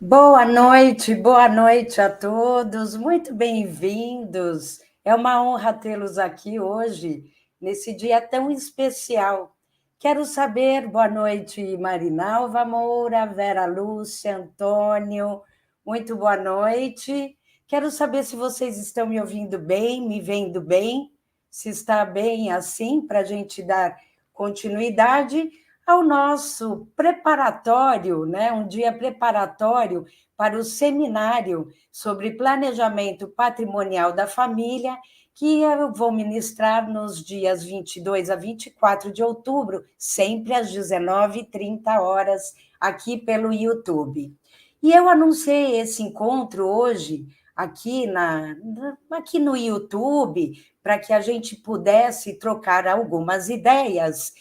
Boa noite a todos, muito bem-vindos. É uma honra tê-los aqui hoje, nesse dia tão especial. Quero saber, boa noite, Marinalva Moura, Vera Lúcia, Antônio, muito boa noite. Quero saber se vocês estão me ouvindo bem, me vendo bem, se está bem assim, para a gente dar continuidade ao nosso preparatório, né? Um dia preparatório para o seminário sobre planejamento patrimonial da família, que eu vou ministrar nos dias 22 a 24 de outubro, sempre às 19h30, aqui pelo YouTube. E eu anunciei esse encontro hoje aqui no YouTube, para que a gente pudesse trocar algumas ideias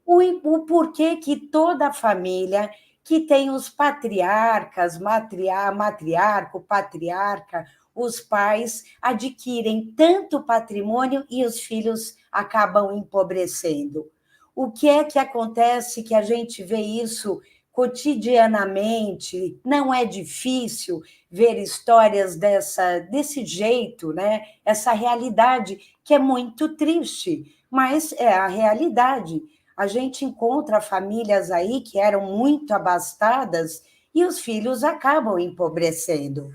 o porquê que toda família que tem os patriarcas, matriarca, patriarca, os pais adquirem tanto patrimônio e os filhos acabam empobrecendo. O que é que acontece que a gente vê isso cotidianamente? Não é difícil ver histórias desse jeito, né? Essa realidade que é muito triste, mas é a realidade. A gente encontra famílias aí que eram muito abastadas e os filhos acabam empobrecendo.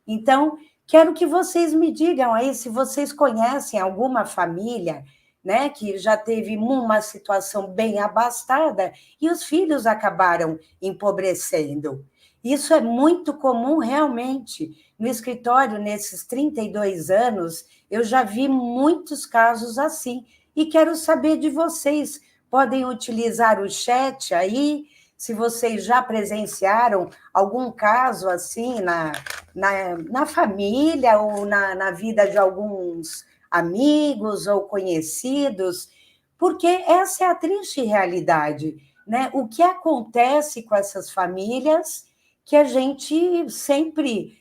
Então, quero que vocês me digam aí se vocês conhecem alguma família, né, que já teve uma situação bem abastada e os filhos acabaram empobrecendo. Isso é muito comum realmente. No escritório, nesses 32 anos, eu já vi muitos casos assim. E quero saber de vocês. Podem utilizar o chat aí, se vocês já presenciaram algum caso assim na família ou na vida de alguns amigos ou conhecidos, porque essa é a triste realidade, né? O que acontece com essas famílias que a gente sempre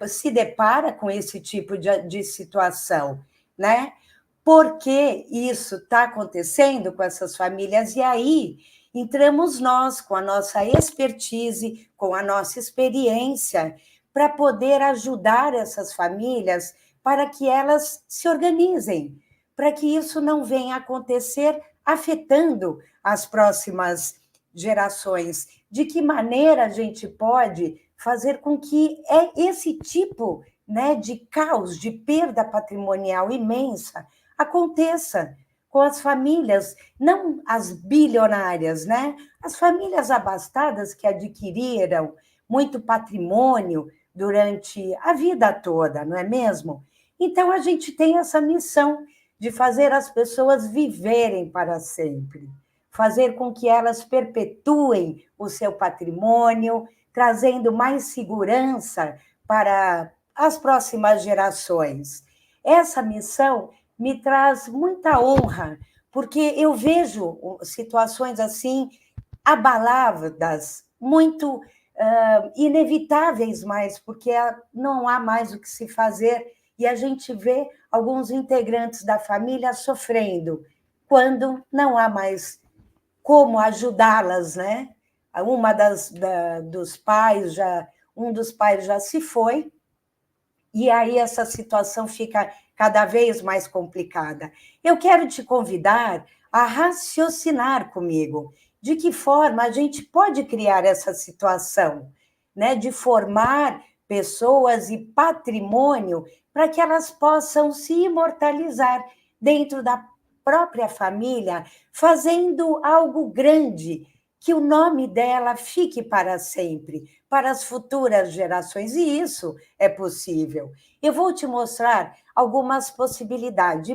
se depara com esse tipo de situação, né? Por que isso está acontecendo com essas famílias? E aí entramos nós, com a nossa expertise, com a nossa experiência, para poder ajudar essas famílias para que elas se organizem, para que isso não venha a acontecer afetando as próximas gerações. De que maneira a gente pode fazer com que esse tipo, né, de caos, de perda patrimonial imensa, aconteça com as famílias, não as bilionárias, né? As famílias abastadas que adquiriram muito patrimônio durante a vida toda, não é mesmo? Então, a gente tem essa missão de fazer as pessoas viverem para sempre, fazer com que elas perpetuem o seu patrimônio, trazendo mais segurança para as próximas gerações. Essa missão me traz muita honra, porque eu vejo situações assim abaladas, muito inevitáveis mais, porque não há mais o que se fazer e a gente vê alguns integrantes da família sofrendo quando não há mais como ajudá-las, né? Dos pais um dos pais já se foi e aí essa situação fica cada vez mais complicada. Eu quero te convidar a raciocinar comigo de que forma a gente pode criar essa situação, né, de formar pessoas e patrimônio para que elas possam se imortalizar dentro da própria família, fazendo algo grande, que o nome dela fique para sempre, para as futuras gerações, e isso é possível. Eu vou te mostrar algumas possibilidades,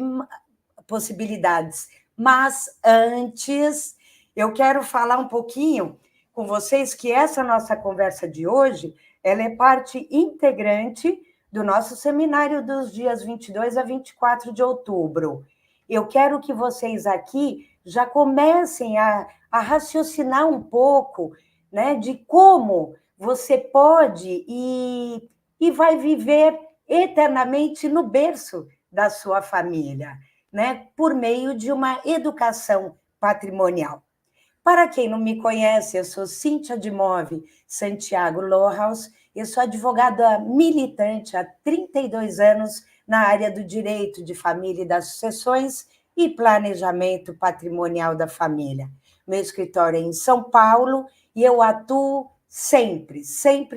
mas antes eu quero falar um pouquinho com vocês que essa nossa conversa de hoje, ela é parte integrante do nosso seminário dos dias 22 a 24 de outubro. Eu quero que vocês aqui já comecem a raciocinar um pouco, né, de como você pode e vai viver eternamente no berço da sua família, né, por meio de uma educação patrimonial. Para quem não me conhece, eu sou Cíntia de Move Santiago Lohaus, eu sou advogada militante há 32 anos na área do direito de família e das sucessões e planejamento patrimonial da família. Meu escritório é em São Paulo e eu atuo sempre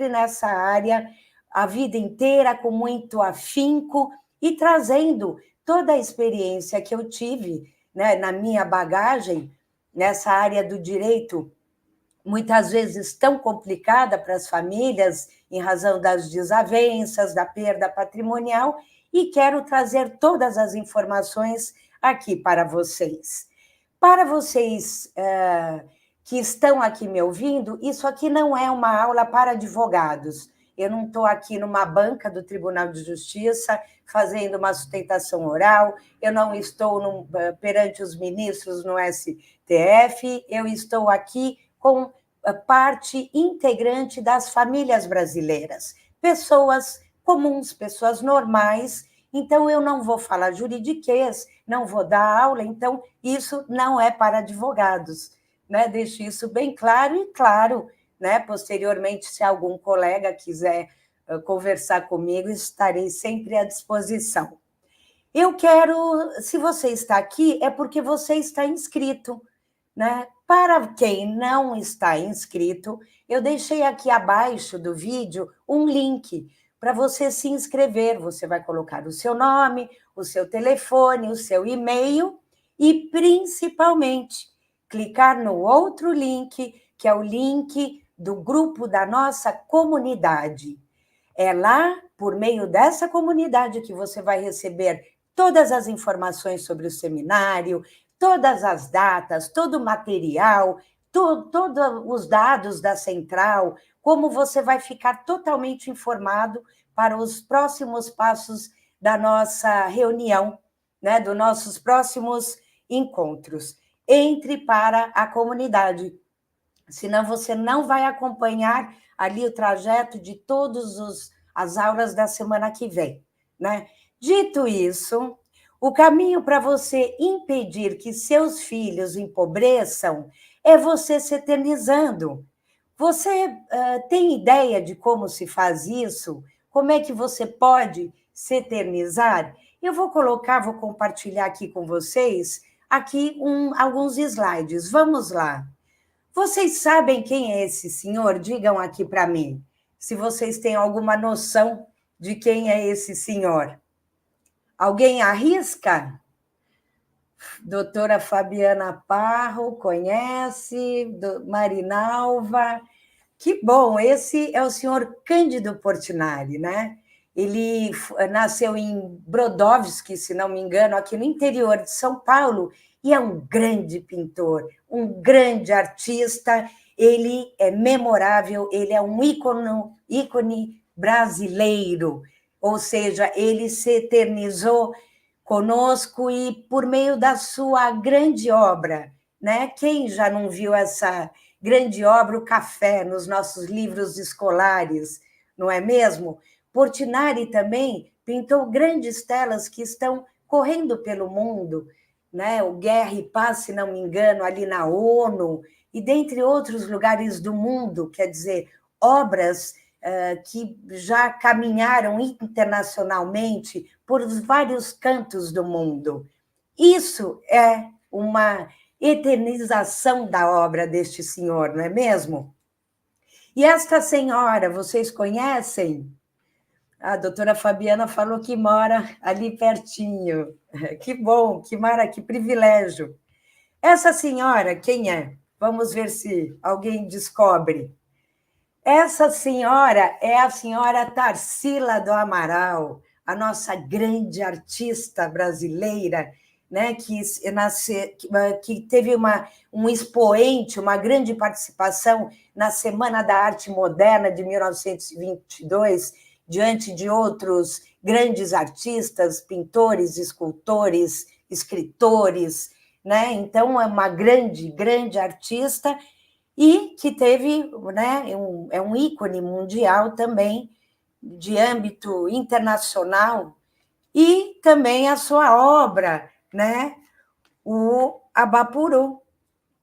nessa área, a vida inteira, com muito afinco e trazendo toda a experiência que eu tive, né, na minha bagagem, nessa área do direito, muitas vezes tão complicada para as famílias, em razão das desavenças, da perda patrimonial, e quero trazer todas as informações aqui para vocês. Para vocês que estão aqui me ouvindo, isso aqui não é uma aula para advogados. Eu não estou aqui numa banca do Tribunal de Justiça fazendo uma sustentação oral, eu não estou perante os ministros no STF, eu estou aqui com parte integrante das famílias brasileiras, pessoas comuns, pessoas normais. Então, eu não vou falar juridiquês, não vou dar aula, então, isso não é para advogados, né? Deixo isso bem claro, e claro, né, posteriormente, se algum colega quiser conversar comigo, estarei sempre à disposição. Eu quero, se você está aqui, é porque você está inscrito, né? Para quem não está inscrito, eu deixei aqui abaixo do vídeo um link para você se inscrever. Você vai colocar o seu nome, o seu telefone, o seu e-mail e, principalmente, clicar no outro link, que é o link do grupo da nossa comunidade. É lá, por meio dessa comunidade, que você vai receber todas as informações sobre o seminário, todas as datas, todo o material, todos os dados da central, como você vai ficar totalmente informado para os próximos passos da nossa reunião, né, dos nossos próximos encontros. Entre para a comunidade, senão você não vai acompanhar ali o trajeto de todas as aulas da semana que vem, né? Dito isso, o caminho para você impedir que seus filhos empobreçam é você se eternizando. Você tem ideia de como se faz isso? Como é que você pode se eternizar? Eu vou compartilhar aqui com vocês alguns slides. Vamos lá. Vocês sabem quem é esse senhor? Digam aqui para mim, se vocês têm alguma noção de quem é esse senhor. Alguém arrisca? Doutora Fabiana Parro, conhece? Marinalva. Que bom, esse é o senhor Cândido Portinari, né? Ele nasceu em Brodowski, se não me engano, aqui no interior de São Paulo, e é um grande pintor, um grande artista. Ele é memorável, ele é um ícone brasileiro, ou seja, ele se eternizou conosco e por meio da sua grande obra, né? Quem já não viu essa grande obra, O Café, nos nossos livros escolares, não é mesmo? Portinari também pintou grandes telas que estão correndo pelo mundo, né? O Guerra e Paz, se não me engano, ali na ONU, e dentre outros lugares do mundo, quer dizer, obras que já caminharam internacionalmente por vários cantos do mundo. Isso é uma eternização da obra deste senhor, não é mesmo? E esta senhora, vocês conhecem? A doutora Fabiana falou que mora ali pertinho. Que bom, que privilégio. Essa senhora, quem é? Vamos ver se alguém descobre. Essa senhora é a senhora Tarsila do Amaral, a nossa grande artista brasileira, né, que teve um expoente, uma grande participação na Semana da Arte Moderna de 1922, diante de outros grandes artistas, pintores, escultores, escritores, né? Então, é uma grande, grande artista e que teve, né, é um ícone mundial também, de âmbito internacional, e também a sua obra, né, o Abapuru.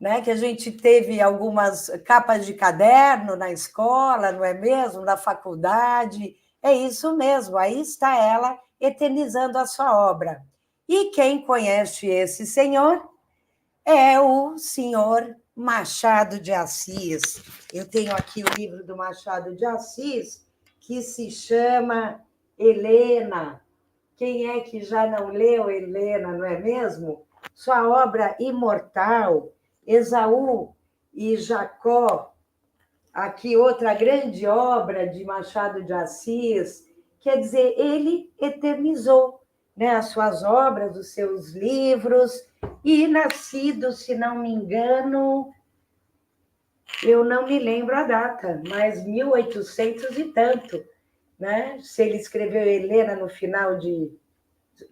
né? Que a gente teve algumas capas de caderno na escola, não é mesmo? Na faculdade. É isso mesmo, aí está ela eternizando a sua obra. E quem conhece esse senhor é o senhor Machado de Assis. Eu tenho aqui o livro do Machado de Assis, que se chama Helena. Quem é que já não leu Helena, não é mesmo? Sua obra imortal, Esaú e Jacó, aqui outra grande obra de Machado de Assis, quer dizer, ele eternizou, né, as suas obras, os seus livros, e nascido, se não me engano, eu não me lembro a data, mas 1800 e tanto, né? Se ele escreveu Helena no final de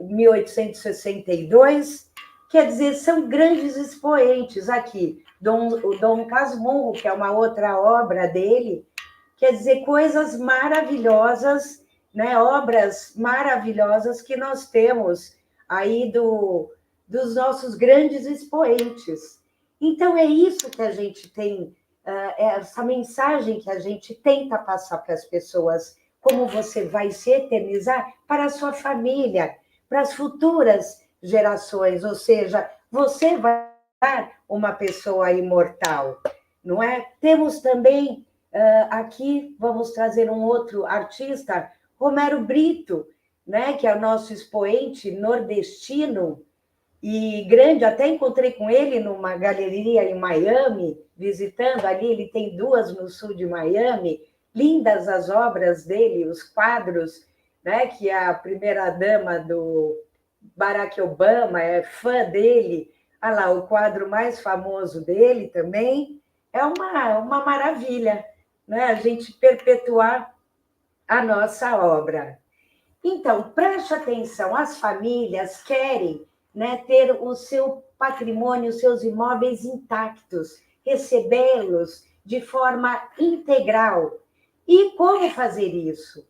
1862, quer dizer, são grandes expoentes aqui. O Dom Casmurro, que é uma outra obra dele, quer dizer, coisas maravilhosas, né? Obras maravilhosas que nós temos aí dos nossos grandes expoentes. Então, é isso que a gente tem, essa mensagem que a gente tenta passar para as pessoas, como você vai se eternizar para a sua família, para as futuras gerações, ou seja, você vai ser uma pessoa imortal, não é? Temos também aqui, vamos trazer um outro artista, Romero Brito, né, que é o nosso expoente nordestino e grande, até encontrei com ele numa galeria em Miami, visitando ali, ele tem duas no sul de Miami, lindas as obras dele, os quadros, né, que a primeira-dama do Barack Obama é fã dele. Olha lá, o quadro mais famoso dele também é uma maravilha, né? A gente perpetuar a nossa obra. Então, preste atenção, as famílias querem, né, ter o seu patrimônio, os seus imóveis intactos, recebê-los de forma integral. E como fazer isso?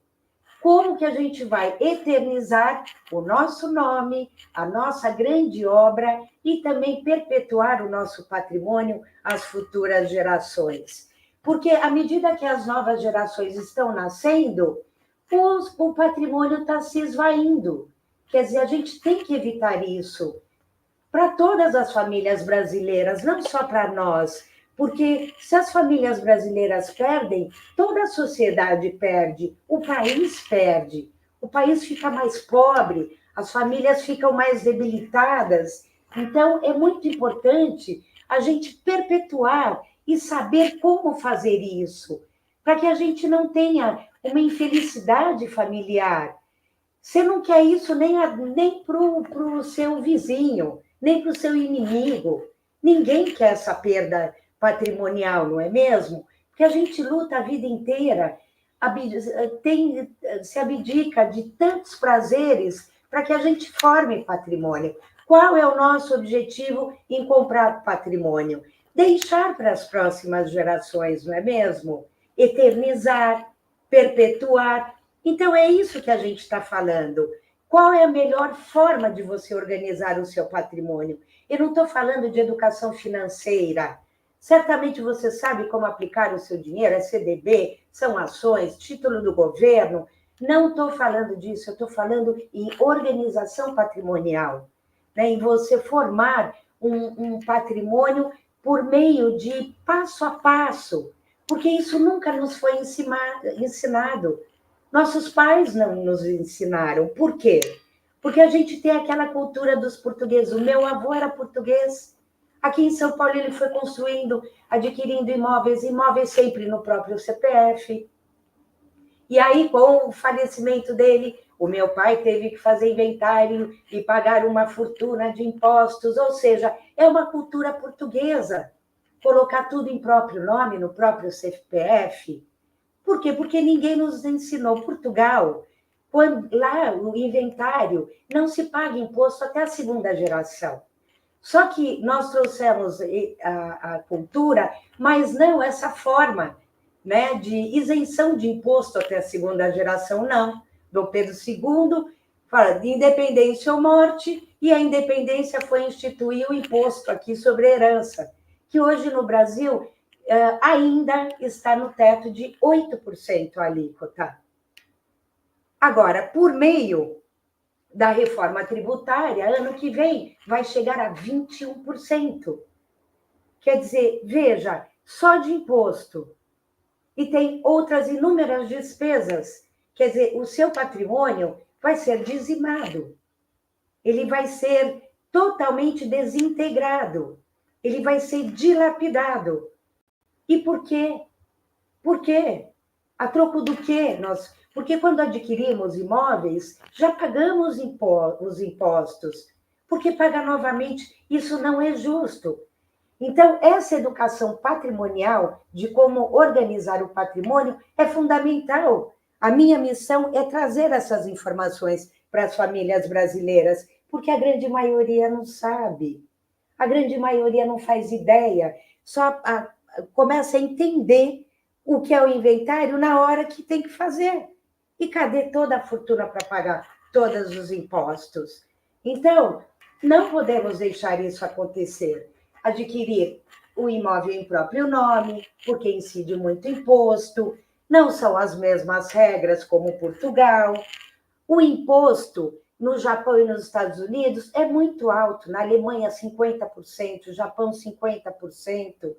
Como que a gente vai eternizar o nosso nome, a nossa grande obra e também perpetuar o nosso patrimônio às futuras gerações? Porque à medida que as novas gerações estão nascendo, o patrimônio está se esvaindo. Quer dizer, a gente tem que evitar isso para todas as famílias brasileiras, não só para nós, porque se as famílias brasileiras perdem, toda a sociedade perde, o país fica mais pobre, as famílias ficam mais debilitadas. Então, é muito importante a gente perpetuar e saber como fazer isso, para que a gente não tenha uma infelicidade familiar. Você não quer isso nem para o seu vizinho, nem para o seu inimigo. Ninguém quer essa perda patrimonial, não é mesmo? Porque a gente luta a vida inteira, se abdica de tantos prazeres para que a gente forme patrimônio. Qual é o nosso objetivo em comprar patrimônio? Deixar para as próximas gerações, não é mesmo? Eternizar, perpetuar. Então, é isso que a gente está falando. Qual é a melhor forma de você organizar o seu patrimônio? Eu não estou falando de educação financeira. Certamente você sabe como aplicar o seu dinheiro, é CDB, são ações, título do governo. Não estou falando disso, eu estou falando em organização patrimonial, né? Em você formar um patrimônio por meio de passo a passo, porque isso nunca nos foi ensinado. Nossos pais não nos ensinaram. Por quê? Porque a gente tem aquela cultura dos portugueses. O meu avô era português. Aqui em São Paulo ele foi construindo, adquirindo imóveis sempre no próprio CPF. E aí, com o falecimento dele, o meu pai teve que fazer inventário e pagar uma fortuna de impostos. Ou seja, é uma cultura portuguesa. Colocar tudo em próprio nome, no próprio CPF. Por quê? Porque ninguém nos ensinou. Portugal, lá o inventário não se paga imposto até a segunda geração. Só que nós trouxemos a cultura, mas não essa forma, né, de isenção de imposto até a segunda geração, não. Dom Pedro II fala de independência ou morte, e a independência foi instituir o imposto aqui sobre a herança. que hoje no Brasil ainda está no teto de 8% a alíquota. Agora, por meio da reforma tributária, ano que vem vai chegar a 21%. Quer dizer, veja, só de imposto. E tem outras inúmeras despesas. Quer dizer, o seu patrimônio vai ser dizimado. Ele vai ser totalmente desintegrado. Ele vai ser dilapidado. E por quê? Por quê? A troco do quê? Porque quando adquirimos imóveis, já pagamos os impostos. Porque pagar novamente, isso não é justo. Então, essa educação patrimonial, de como organizar o patrimônio, é fundamental. A minha missão é trazer essas informações para as famílias brasileiras, porque a grande maioria não sabe. A grande maioria não faz ideia, começa a entender o que é o inventário na hora que tem que fazer. E cadê toda a fortuna para pagar todos os impostos? Então, não podemos deixar isso acontecer. Adquirir o imóvel em próprio nome, porque incide muito imposto, não são as mesmas regras como Portugal. O imposto no Japão e nos Estados Unidos é muito alto, na Alemanha 50%, Japão 50%,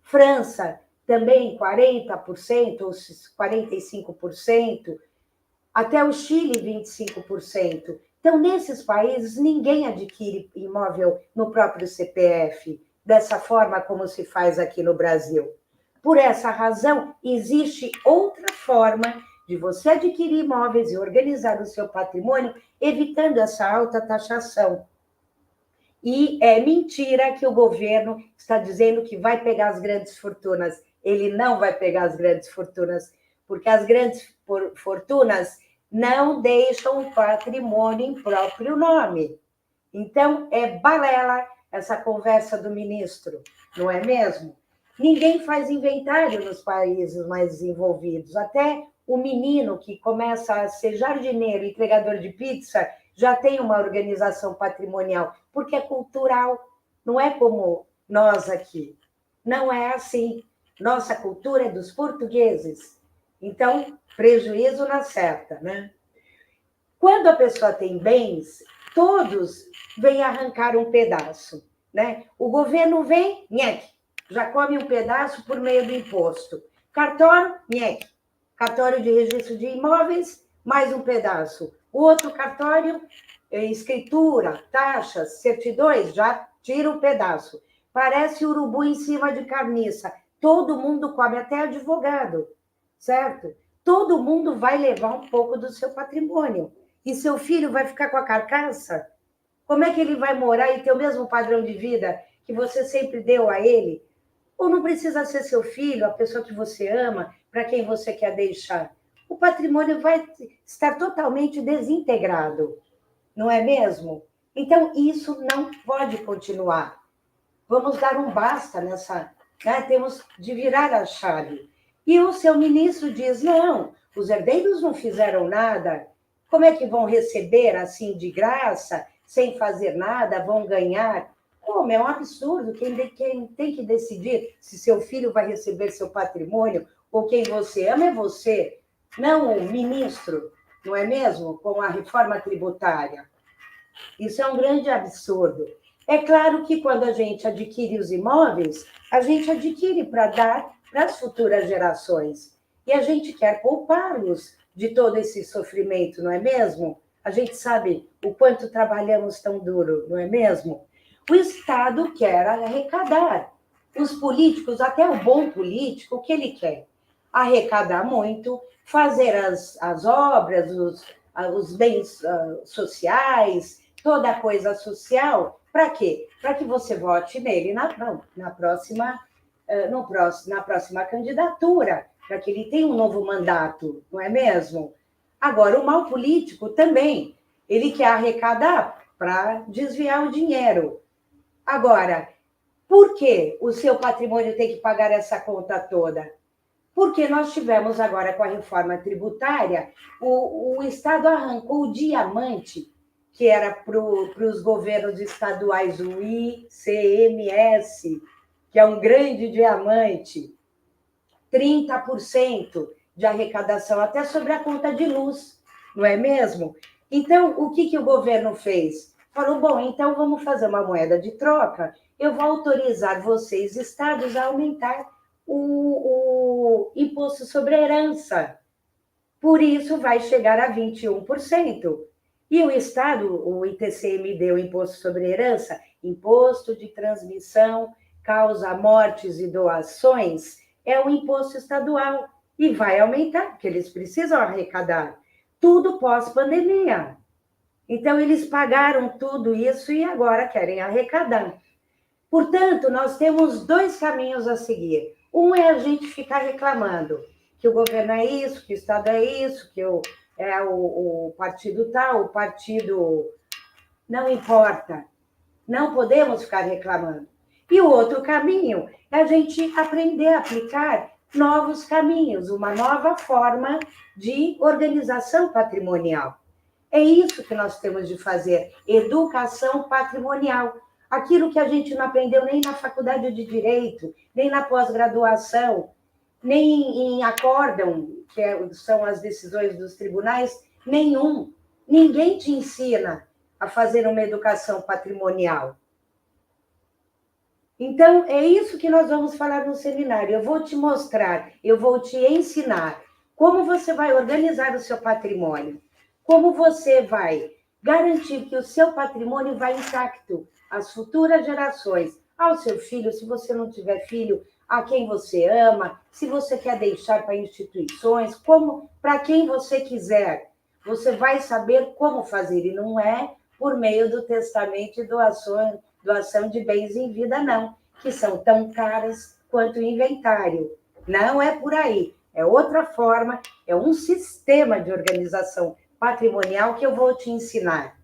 França também 40% ou 45%, até o Chile 25%. Então, nesses países, ninguém adquire imóvel no próprio CPF, dessa forma como se faz aqui no Brasil. Por essa razão, existe outra forma de você adquirir imóveis e organizar o seu patrimônio, evitando essa alta taxação. E é mentira que o governo está dizendo que vai pegar as grandes fortunas. Ele não vai pegar as grandes fortunas, porque as grandes fortunas não deixam o patrimônio em próprio nome. Então, é balela essa conversa do ministro, não é mesmo? Ninguém faz inventário nos países mais desenvolvidos. Até o menino que começa a ser jardineiro, entregador de pizza, já tem uma organização patrimonial, porque é cultural, não é como nós aqui. Não é assim. Nossa cultura é dos portugueses. Então, prejuízo na certa, né? Quando a pessoa tem bens, todos vêm arrancar um pedaço, né? O governo vem, nheque, já come um pedaço por meio do imposto. Cartório, nheque. Cartório de registro de imóveis, mais um pedaço. O outro cartório, escritura, taxas, certidões, já tira um pedaço. Parece urubu em cima de carniça. Todo mundo come, até advogado, certo? Todo mundo vai levar um pouco do seu patrimônio. E seu filho vai ficar com a carcaça? Como é que ele vai morar e ter o mesmo padrão de vida que você sempre deu a ele? Ou não precisa ser seu filho, a pessoa que você ama, para quem você quer deixar? O patrimônio vai estar totalmente desintegrado, não é mesmo? Então, isso não pode continuar. Vamos dar um basta nessa, né? Temos de virar a chave. E o seu ministro diz, não, os herdeiros não fizeram nada, como é que vão receber assim de graça, sem fazer nada, vão ganhar? Como? É um absurdo. Quem tem que decidir se seu filho vai receber seu patrimônio ou quem você ama é você, não o ministro, não é mesmo? Com a reforma tributária. Isso é um grande absurdo. É claro que quando a gente adquire os imóveis, a gente adquire para dar para as futuras gerações. E a gente quer poupá-los de todo esse sofrimento, não é mesmo? A gente sabe o quanto trabalhamos tão duro, não é mesmo? O Estado quer arrecadar. Os políticos, até o bom político, o que ele quer? Arrecadar muito, fazer as obras, os bens sociais, toda a coisa social. Para quê? Para que você vote nele na próxima candidatura, para que ele tenha um novo mandato, não é mesmo? Agora, o mal político também, ele quer arrecadar para desviar o dinheiro. Agora, por que o seu patrimônio tem que pagar essa conta toda? Porque nós tivemos agora com a reforma tributária, o Estado arrancou o diamante, que era para os governos estaduais, o ICMS, que é um grande diamante, 30% de arrecadação, até sobre a conta de luz, não é mesmo? Então, o que o governo fez? Falou, bom, então vamos fazer uma moeda de troca, eu vou autorizar vocês, estados, a aumentar o imposto sobre a herança. Por isso, vai chegar a 21%. E o Estado, o ITCMD, o Imposto sobre Herança, Imposto de Transmissão, Causa Mortes e Doações, é um imposto estadual e vai aumentar, porque eles precisam arrecadar. Tudo pós-pandemia. Então, eles pagaram tudo isso e agora querem arrecadar. Portanto, nós temos dois caminhos a seguir. Um é a gente ficar reclamando que o governo é isso, que o Estado é isso, que o partido tal, o partido... Não importa. Não podemos ficar reclamando. E o outro caminho é a gente aprender a aplicar novos caminhos, uma nova forma de organização patrimonial. É isso que nós temos de fazer, educação patrimonial. Aquilo que a gente não aprendeu nem na faculdade de Direito, nem na pós-graduação, nem em acórdão, que são as decisões dos tribunais, nenhum. Ninguém te ensina a fazer uma educação patrimonial. Então, é isso que nós vamos falar no seminário. Eu vou te mostrar, eu vou te ensinar como você vai organizar o seu patrimônio, como você vai garantir que o seu patrimônio vai intacto às futuras gerações, ao seu filho, se você não tiver filho, a quem você ama, se você quer deixar para instituições, como para quem você quiser. Você vai saber como fazer, e não é por meio do testamento e doação de bens em vida, não, que são tão caras quanto o inventário. Não é por aí, é outra forma, é um sistema de organização patrimonial que eu vou te ensinar.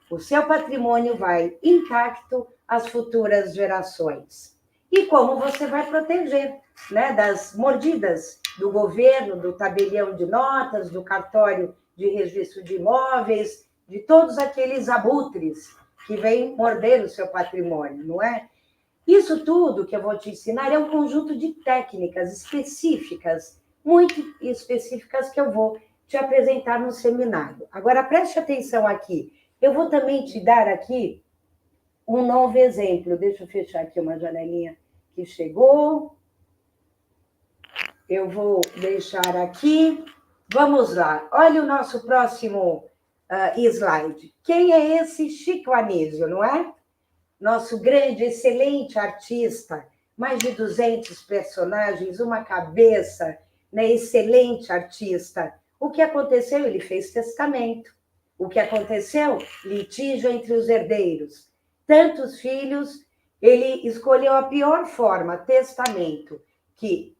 O seu patrimônio vai intacto às futuras gerações. E como você vai proteger, né, das mordidas do governo, do tabelião de notas, do cartório de registro de imóveis, de todos aqueles abutres que vêm morder o seu patrimônio, não é? Isso tudo que eu vou te ensinar é um conjunto de técnicas específicas, muito específicas, que eu vou te apresentar no seminário. Agora, preste atenção aqui. Eu vou também te dar aqui um novo exemplo. Deixa eu fechar aqui uma janelinha que chegou. Eu vou deixar aqui. Vamos lá. Olha o nosso próximo slide. Quem é esse Chico Anísio, não é? Nosso grande, excelente artista, mais de 200 personagens, uma cabeça, né? Excelente artista. O que aconteceu? Ele fez testamento. O que aconteceu? Litígio entre os herdeiros. Tantos filhos, ele escolheu a pior forma, testamento, que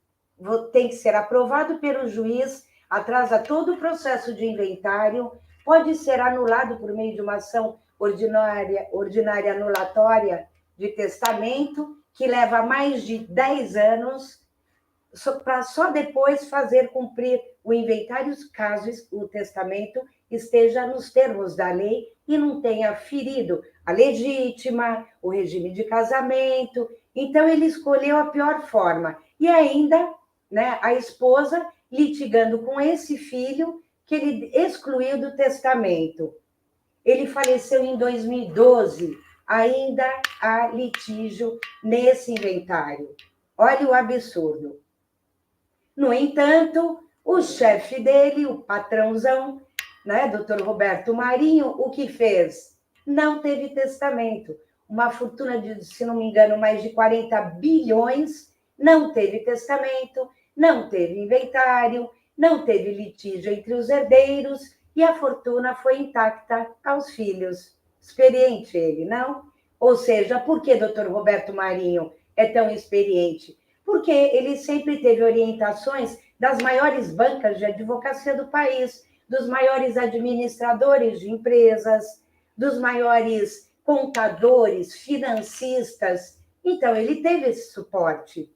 tem que ser aprovado pelo juiz, atrasa todo o processo de inventário, pode ser anulado por meio de uma ação ordinária anulatória de testamento, que leva mais de 10 anos, para só depois fazer cumprir o inventário, caso o testamento esteja nos termos da lei e não tenha ferido a legítima, o regime de casamento. Então, ele escolheu a pior forma. E ainda, né, a esposa litigando com esse filho que ele excluiu do testamento. Ele faleceu em 2012, ainda há litígio nesse inventário. Olha o absurdo. No entanto, o chefe dele, o patrãozão, né, Dr. Roberto Marinho, o que fez? Não teve testamento. Uma fortuna de, se não me engano, mais de 40 bilhões, não teve testamento, não teve inventário, não teve litígio entre os herdeiros e a fortuna foi intacta aos filhos. Experiente ele, não? Ou seja, por que Dr. Roberto Marinho é tão experiente? Porque ele sempre teve orientações das maiores bancas de advocacia do país, dos maiores administradores de empresas, dos maiores contadores, financistas. Então, ele teve esse suporte.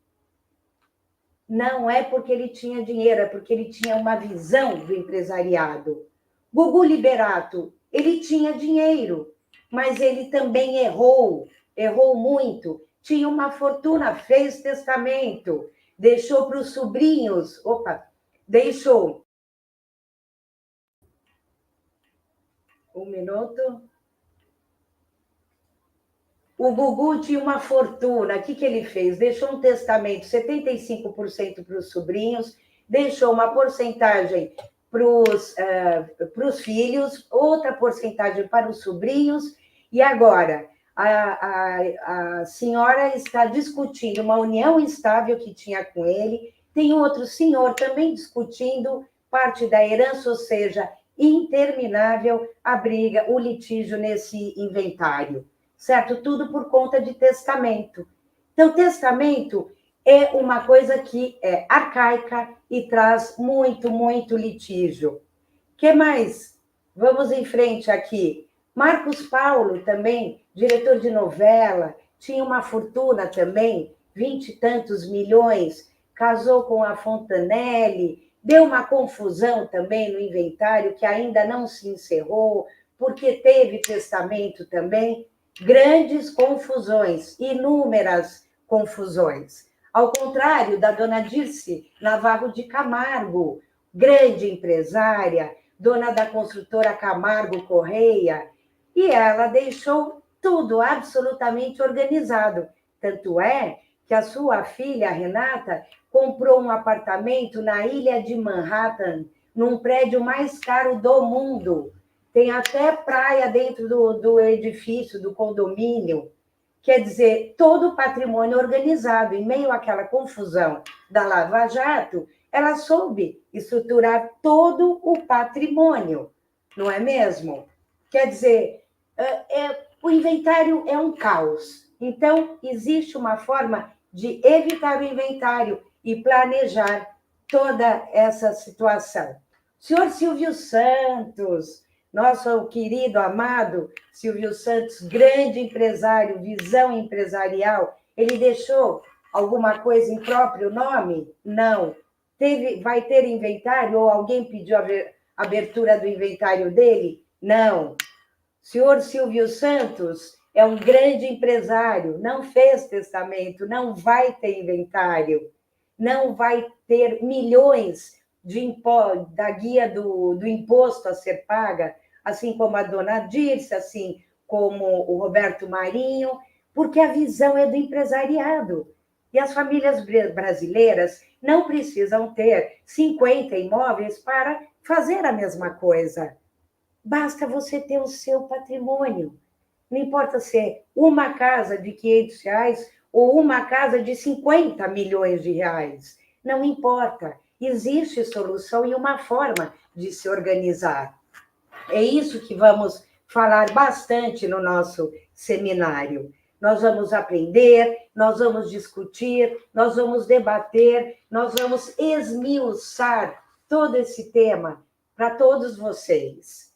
Não é porque ele tinha dinheiro, é porque ele tinha uma visão do empresariado. Gugu Liberato, ele tinha dinheiro, mas ele também errou muito. tinha uma fortuna, fez testamento, deixou para os sobrinhos, deixou. Um minuto. O Gugu tinha uma fortuna, o que ele fez? Deixou um testamento, 75% para os sobrinhos, deixou uma porcentagem para os filhos, outra porcentagem para os sobrinhos, e agora a senhora está discutindo uma união estável que tinha com ele, tem outro senhor também discutindo parte da herança, ou seja, interminável a briga, o litígio nesse inventário, certo? Tudo por conta de testamento. Então, testamento é uma coisa que é arcaica e traz muito, muito litígio. O que mais? Vamos em frente aqui. Marcos Paulo também, diretor de novela, tinha uma fortuna também, 20 e tantos milhões, casou com a Fontanelli, deu uma confusão também no inventário, que ainda não se encerrou, porque teve testamento também, grandes confusões, inúmeras confusões. Ao contrário da dona Dirce Navarro de Camargo, grande empresária, dona da construtora Camargo Correia, e ela deixou tudo absolutamente organizado. Tanto é que a sua filha, Renata, comprou um apartamento na ilha de Manhattan, num prédio mais caro do mundo. Tem até praia dentro do edifício, do condomínio. Quer dizer, todo o patrimônio organizado, em meio àquela confusão da Lava Jato, ela soube estruturar todo o patrimônio, não é mesmo? Quer dizer, o inventário é um caos. Então, existe uma forma de evitar o inventário e planejar toda essa situação. Senhor Silvio Santos, nosso querido, amado Silvio Santos, grande empresário, visão empresarial, ele deixou alguma coisa em próprio nome? Não. Vai ter inventário ou alguém pediu a abertura do inventário dele? Não. Senhor Silvio Santos é um grande empresário, não fez testamento, não vai ter inventário, não vai ter milhões da guia do imposto a ser paga, assim como a dona Dirce, assim como o Roberto Marinho, porque a visão é do empresariado. E as famílias brasileiras não precisam ter 50 imóveis para fazer a mesma coisa. Basta você ter o seu patrimônio. Não importa se é uma casa de R$ 500 ou uma casa de 50 milhões de reais. Não importa. Existe solução e uma forma de se organizar. É isso que vamos falar bastante no nosso seminário. Nós vamos aprender, nós vamos discutir, nós vamos debater, nós vamos esmiuçar todo esse tema para todos vocês.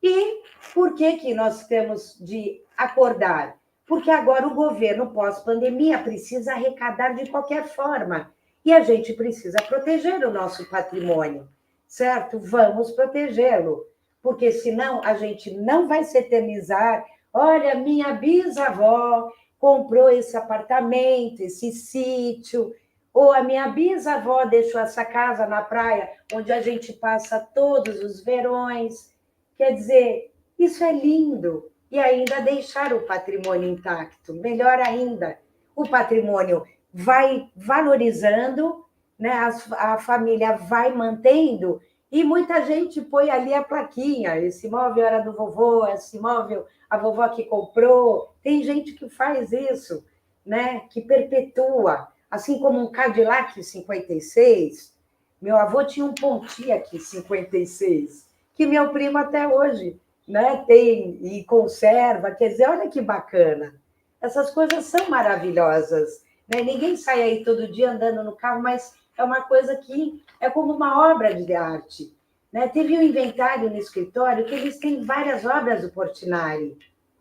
E por que nós temos de acordar? Porque agora o governo, pós-pandemia, precisa arrecadar de qualquer forma. E a gente precisa proteger o nosso patrimônio, certo? Vamos protegê-lo, porque senão a gente não vai se eternizar. Olha, minha bisavó comprou esse apartamento, esse sítio, ou a minha bisavó deixou essa casa na praia, onde a gente passa todos os verões. Quer dizer, isso é lindo. E ainda deixar o patrimônio intacto, melhor ainda, o patrimônio vai valorizando, né? A família vai mantendo, e muita gente põe ali a plaquinha, esse imóvel era do vovô, esse imóvel a vovó que comprou. Tem gente que faz isso, né? Que perpetua, assim como um Cadillac 56. Meu avô tinha um Pontiac 56, que meu primo até hoje, né, tem e conserva. Quer dizer, olha que bacana. Essas coisas são maravilhosas, né? Ninguém sai aí todo dia andando no carro, mas é uma coisa que é como uma obra de arte, né? Teve um inventário no escritório que eles têm várias obras do Portinari,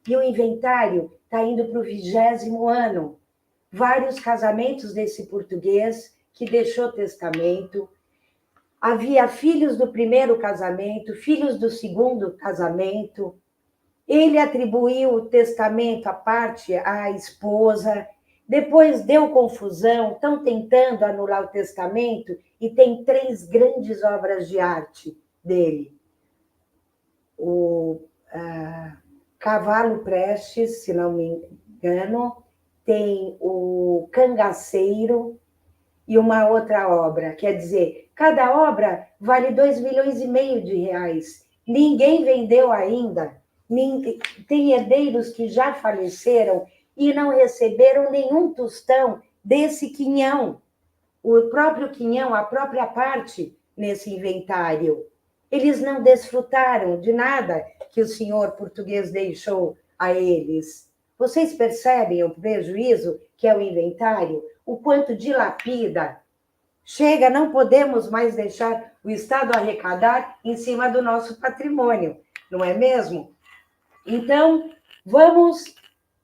e o inventário está indo para o 20º ano. Vários casamentos desse português que deixou testamento. Havia filhos do primeiro casamento, filhos do segundo casamento. Ele atribuiu o testamento à parte à esposa. Depois deu confusão, estão tentando anular o testamento e tem 3 grandes obras de arte dele. O Cavalo Prestes, se não me engano, tem o Cangaceiro e uma outra obra. Quer dizer, cada obra vale 2,5 milhões de reais. Ninguém vendeu ainda. Tem herdeiros que já faleceram e não receberam nenhum tostão desse quinhão. O próprio quinhão, a própria parte nesse inventário. Eles não desfrutaram de nada que o senhor português deixou a eles. Vocês percebem o prejuízo que é o inventário? O quanto dilapida? Chega, não podemos mais deixar o Estado arrecadar em cima do nosso patrimônio, não é mesmo? Então, vamos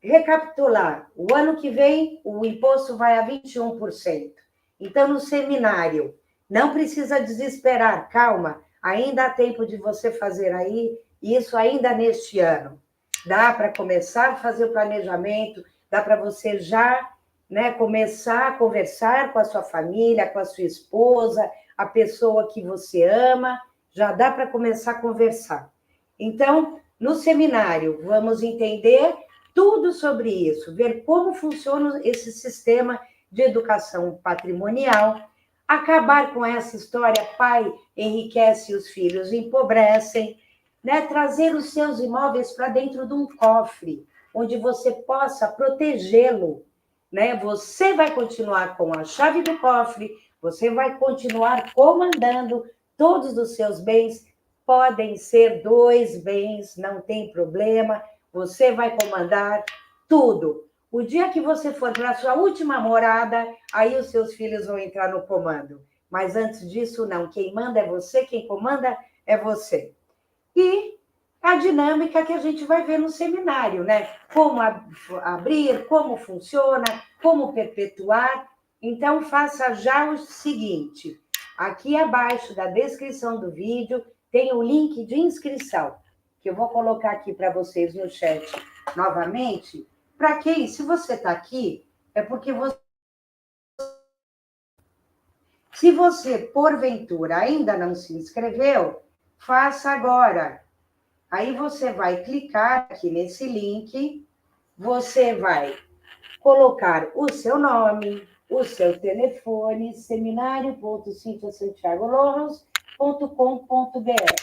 recapitular. O ano que vem, o imposto vai a 21%. Então, no seminário, não precisa desesperar, calma, ainda há tempo de você fazer aí, isso ainda neste ano. Dá para começar a fazer o planejamento, dá para você já, né, começar a conversar com a sua família, com a sua esposa, a pessoa que você ama, já dá para começar a conversar. Então, no seminário, vamos entender tudo sobre isso, ver como funciona esse sistema de educação patrimonial, acabar com essa história, pai enriquece e os filhos empobrecem, né? Trazer os seus imóveis para dentro de um cofre, onde você possa protegê-lo, né? Você vai continuar com a chave do cofre, você vai continuar comandando todos os seus bens, podem ser 2 bens, não tem problema, você vai comandar tudo. O dia que você for para a sua última morada, aí os seus filhos vão entrar no comando. Mas antes disso, não. Quem manda é você, quem comanda é você. E a dinâmica que a gente vai ver no seminário, né? Como abrir, como funciona, como perpetuar. Então, faça já o seguinte: aqui abaixo da descrição do vídeo tem o link de inscrição, que eu vou colocar aqui para vocês no chat novamente. Para quem, se você está aqui, é porque você. Se você, porventura, ainda não se inscreveu, faça agora. Aí você vai clicar aqui nesse link, você vai colocar o seu nome, o seu telefone, seminário.cintiasantiagoloros.com.br.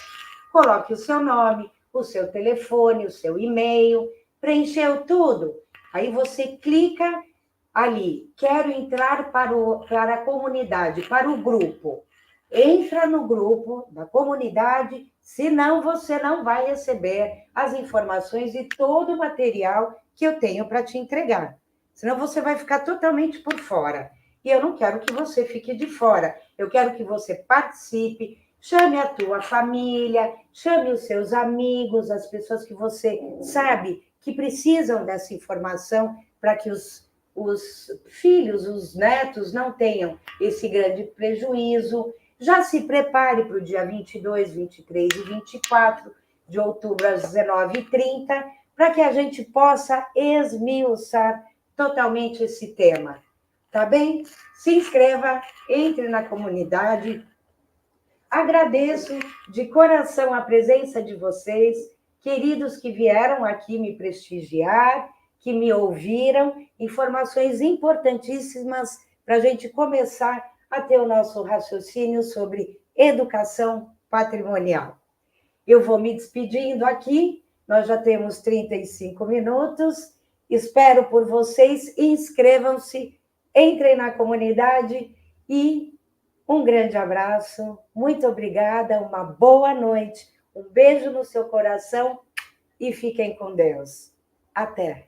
Coloque o seu nome, o seu telefone, o seu e-mail, preencheu tudo. Aí você clica ali, quero entrar para a comunidade, para o grupo. Entra no grupo da comunidade, senão você não vai receber as informações e todo o material que eu tenho para te entregar. Senão você vai ficar totalmente por fora. E eu não quero que você fique de fora. Eu quero que você participe, chame a tua família, chame os seus amigos, as pessoas que você sabe que precisam dessa informação para que os filhos, os netos não tenham esse grande prejuízo. Já se prepare para o dia 22, 23 e 24 de outubro, às 19h30, para que a gente possa esmiuçar totalmente esse tema. Tá bem? Se inscreva, entre na comunidade. Agradeço de coração a presença de vocês, queridos que vieram aqui me prestigiar, que me ouviram, informações importantíssimas para a gente começar a ter o nosso raciocínio sobre educação patrimonial. Eu vou me despedindo aqui, nós já temos 35 minutos, espero por vocês, inscrevam-se, entrem na comunidade e um grande abraço, muito obrigada, uma boa noite, um beijo no seu coração e fiquem com Deus. Até!